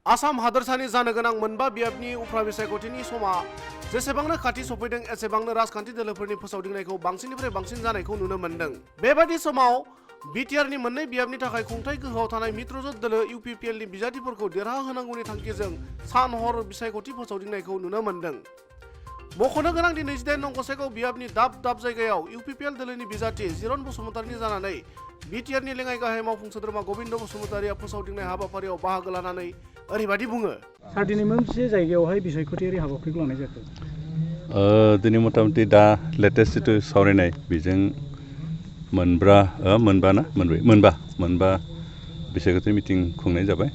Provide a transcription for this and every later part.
आसाम हादोरसानि जानो गोनां मोनबा बियाबनि उफ्रा बिसायख'थिनि समा जेसेबांनो खाथि सफैदों एसेबांनो राजखान्थि दोलोफोरनि फोसावदिंनायखौ बांसिननिफ्राय बांसिन जानायखौ नुनो मोन्दों। बेबादि समाव बिटिआरनि मोननै बियाबनि थाखाय खुंथाय गोहोआव थानाय मित्रजोत दोलो इउपिपिएलनि बिजाथिफोरखौ देरहा होनांगौनि थांखिजों सान हर बिसायख'थि फोसावदिंनायखौ नुनो मोन्दों। मख'नो गोनां दि 28 नं गसाइगाव बियाबनि दाब दाब जायगायाव इउपिपिएल दोलोनि बिजाथि जिरन बसुमतारिनि जानानै बिटिआरनि लेङाइ गाहाय मावफुं सोद्रोमा गबिन्द बसुमतारिया फोसावदिंनाय हाबाफारियाव बाहागो लानानै ओरैबायदि बुङो। सार दिनै मोनसे जायगायावहाय बिसायख'थियारि हाबाफारिखौ लानाय जाखो? दिनै मथा-मथि दा लेटेस्ट जिथु सावरायनाय बेजों मोनबा बिसायख'थि मिटिं खुंनाय जाबाय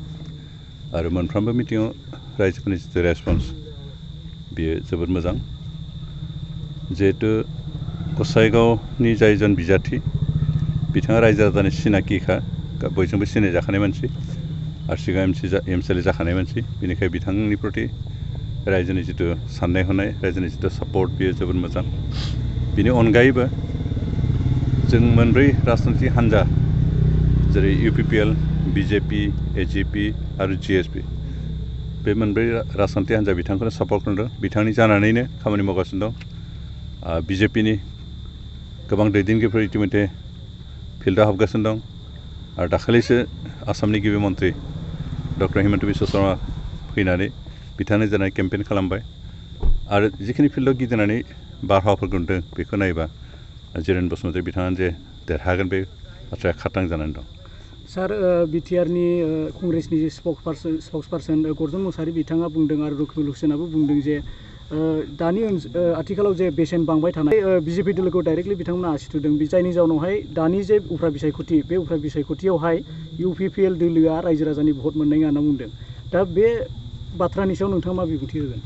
आरो मोनफ्रोमबो मिटिङाव रायजोफोरनि जिथु रेसपन्स बेयो जोबोद मोजां। जिहेतु गसाइगावनि जायजन बिजाथि बिथाङा रायजो राजानि सिनाखिखा बयजोंबो सिनायजाखानाय मानसि आरो सिगां एमसिएलए जाखानाय मानसि, बेनिखायनो बिथांनि प्रति रायजोनि जिथु साननाय हनाय रायजोनि जिथु सापर्ट बेयो जोबोद मोजां। बेनि अनगायैबो जों मोनब्रै राजनितिक हान्जा जेरै इउपिपिएल, बिजेपि, एजिपि आरो जिएसपि बे मोनब्रै राजखान्थि हान्जा बिथांखौनो सापर्ट खालामदों। बिथांनि जानानैनो खामानि मावगासिनो दं। बिजेपिनि गोबां दैदेनगिरिफोर इतिमধ্যे फिल्डआव हाबगासिनो दं आरो दाखालिसो आसामनि गिबि मन्त्रि डक्टर हिमन्त बिश्व शर्मा फैनानै बिथांनो जानाय केम्पेइन खालामबाय आरो जिखिनि फिल्डआव गिदिंनानै बारहावाफोरखौ नुदों बेखौ नायोबा जिरेन बसुमतारी बिथाङा जे देरहागोन बे बाथ्राया खाथां जानानै दं। सार बिटिआरनि कंग्रेसनि स्पक्सपार्सन गर्जन मुसाहारि बिथाङा बुंदों आरो रुकुमुल हुसेनाबो बुंदों जे दानि आथिखालाव जे बेसेन बांबाय थानाय बिजेपि दोलोखौ डाइरेक्टलि बिथांमोना आसि थुदों। जायनि जाउनावहाय दानि जे उफ्रा बिसायख'थि बे उफ्रा बिसायख'थियावहाय इउपिपिएल दोलोआ रायजो राजानि भट मोननाय नङा होनना बुंदों। दा बे बाथ्रानि सायाव नोंथाङा मा बिबुंथि होगोन?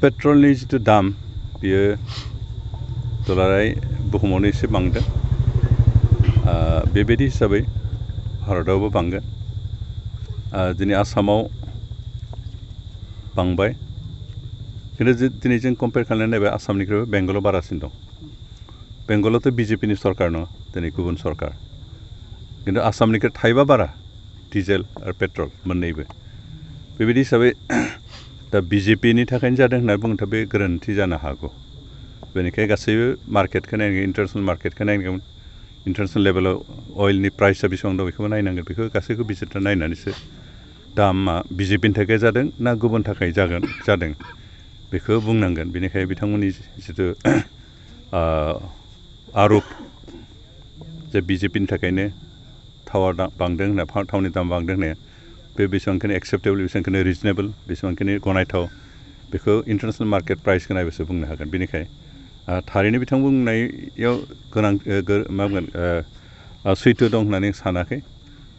पेट्रलनि जिथु दाम बियो दुलाराय बुहुमावनो एसे बांदों। बेबायदि हिसाबै भारतआवबो बांगोन। दिनै आसामाव बांबाय, खिन्थु दिनै जों कम्पेयार खालामनानै नायबाय आसामनिख्रुइबो बेंगलाव बारासिन दं। बेंगलावथ' बिजेपिनि सरकार नङा, दिनै गुबुन सरकार, खिन्थु आसामनिख्रुइ थाइबा बारा डिजेल आरो पेट्रल मोननैबो। बेबायदि हिसाबै दा बिजेपिनि थाखायनो जादों होनना बुङोब्ला बे गोरोन्थि जानो हागौ। बेनिखायनो गासैबो मार्केटखौ नायनांगोन, इन्टारनेसनेल मार्केटखौ नायनांगोन, इन्टारनेसनेल लेभेलाव अइलनि प्राइसआ बेसेबां दं बेखौबो नायनांगोन। बेखौ गासैखौबो बिजिरना नायनानैसो दामा बिजेपिनि थाखाय जादों ना गुबुन थाखाय जादों बेखौ बुंनांगोन। बेनिखायनो बिथांमोननि जिथु आर'प जे बिजेपिनि थाखायनो थावा बांदों होनना, थावनि दाम बांदों होननाया बे बेसेबांखिनि एक्सेप्टेबल, बेसेबांखिनि रिजनेबल, बेसेबांखिनि गनायथाव बेखौ इन्टारनेसनेल मार्केट प्राइसखौ नायबासो बुंनो हागोन। बेनिखायनो थारैनो बिथां बुंनायाव मा बुंगोन सैथो दं होननानै सानाखै।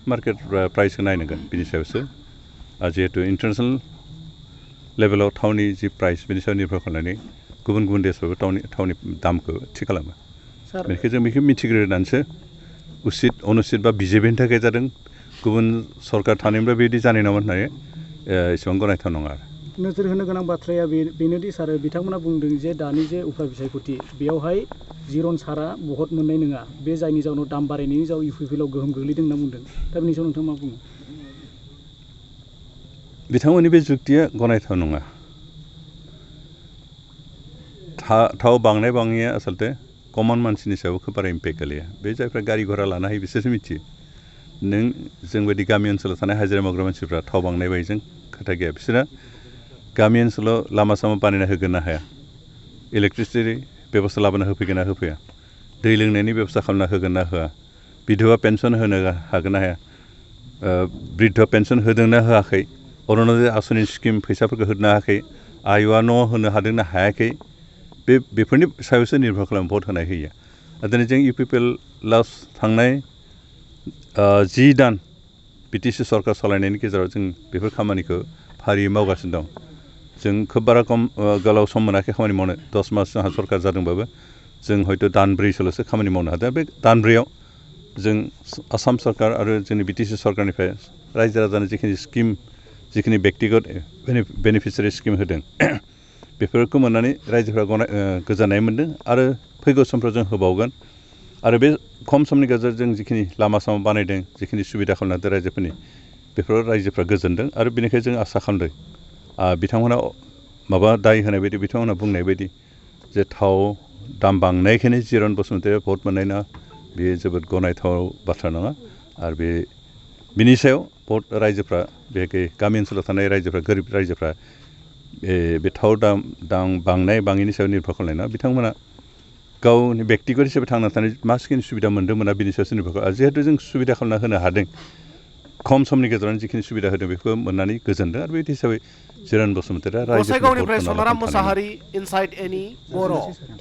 मार्केट प्राइसखौ नायनांगोन। बिनि सायावसो जिहेतु इन्टारनेसनेल लेभेलाव थावनि जि प्राइस बेनि सायाव निर्भर खालामनानै गुबुन गुबुन देशफ्राबो थावनि दामखौ थि खालामो। बेनिखायनो जों बेखौ मिथिग्रोनानैसो अनुचित बा बिजेपिनि थाखाय जादों, गुबुन सरकार थानायनिफ्राय बेबायदि जानाय नङामोन होननानै एसेबां गनायथाव नङा आरो। नोजोर होनो गोनां बाथ्राया बेनोदि सार बिथांमोना बुंदों जे दानि जे उफ्रा बिसायख'थि बेयावहाय जिरन सारा भट मोननाय नङा, बे जायनि जाउनाव दाम बारायनायनि जाउनाव इउपिपिएलआव गोहोम गोग्लैदों होनना बुंदों। दा बेनि सायाव नोंथाङा मा बुङो? बिथांमोननि बे जुक्तिया गनायथाव नङा। थाव बांनाय बाङैया आसलते कमन मानसिनि सायाव खोब बारा इम्पेक्ट गोलैया। बे जायफ्रा गारि घरा लानो हायो बिसोरसो मिथियो। जोंबायदि गामि ओनसोलाव थानाय हाजिरा मावग्रा मानसिफ्रा थाव बांनाय बायदिजों खोथा गैया। बिसोरना गामि ओनसोलाव लामा सामा बानायना होगोन ना हाया, इलेक्ट्रिसिटि बेबस्था लाबोना होफैगोन ना होफैया, दै लोंनायनि बेबस्था खालामना होगोन ना होआ, बिधवा पेन्सन होनो हागोन ना हाया, बृद्ध पेन्सन होदों ना होआखै, अरुण'दय आसनि स्किम फैसाफोरखौ होनो हायाखै, आयुआ न' होनो हादों ना हायाखै, बेफोरनि सायावसो निर्भर खालामो भट होनाय होयिया। दिनै जों इउपिपिएलआव थांनाय 10 दान बिटिसि सरकार सालायनायनि गेजेराव जों बेफोर खामानिखौ फारियै मावगासिनो दं। जों खोब बारा गोलाव सम मोनाखै खामानि मावनो। 10 मास जोंहा सरकार जादोंबाबो जों हयथ' दानब्रैसोल'सो खामानि मावनो हादों। बे दानब्रैयाव जों आसाम सरकार आरो जोंनि बिटिसि सरकारनिफ्राय रायजो राजानो जिखिनि स्किम, जिखिनि बेक्तिगत बेनिफिसियारि स्किम होदों बेफोरखौ मोननानै रायजोफ्रा गोजोननाय मोन्दों आरो फैगौ समफ्राव जों होबावगोन। आरो बे खम समनि गेजेराव जों जिखिनि लामा सामा बानायदों, जिखिनि सुबिदा खालामना होदों रायजोफोरनि, बेफोराव रायजोफ्रा गोजोनदों आरो बेनिखायनो जों आसा खालामदों बिथांमोना माबा दाय होनाय बायदि बिथांमोना बुंनाय बायदि जे थाव दाम बांनायखायनो जिरन बसुमतारिया भट मोननाय नङा बेयो जोबोद गनायथाव बाथ्रा नङा आरो बिनि सायाव भट रायजोफ्रा बे गामि ओनसोलाव थानाय रायजोफ्रा गोरिब रायजोफ्रा बे थाव दाम बांनाय बाङिनि सायाव निर्भर खालामनाय नङा बिथांमोना गावनि बेक्तिगत हिसाबै थांना थानाय मासिखिनि सुबिदा मोन्दों मोना बिनि सायावसो निर्भर खालामो जिहेतु जों सुबिदा खालामना होनो हादों खम समनि गेजेरावनो जिखिनि सुबिदा होदों बेखौ मोननानै गोजोनदों आरो बेबायदि हिसाबै जिरन बसुमतारिया रायजोफोरनि भट गसाइगावनिफ्राय होना सनाराम लाफानो मोसाहारि इनसाइड एनि बर'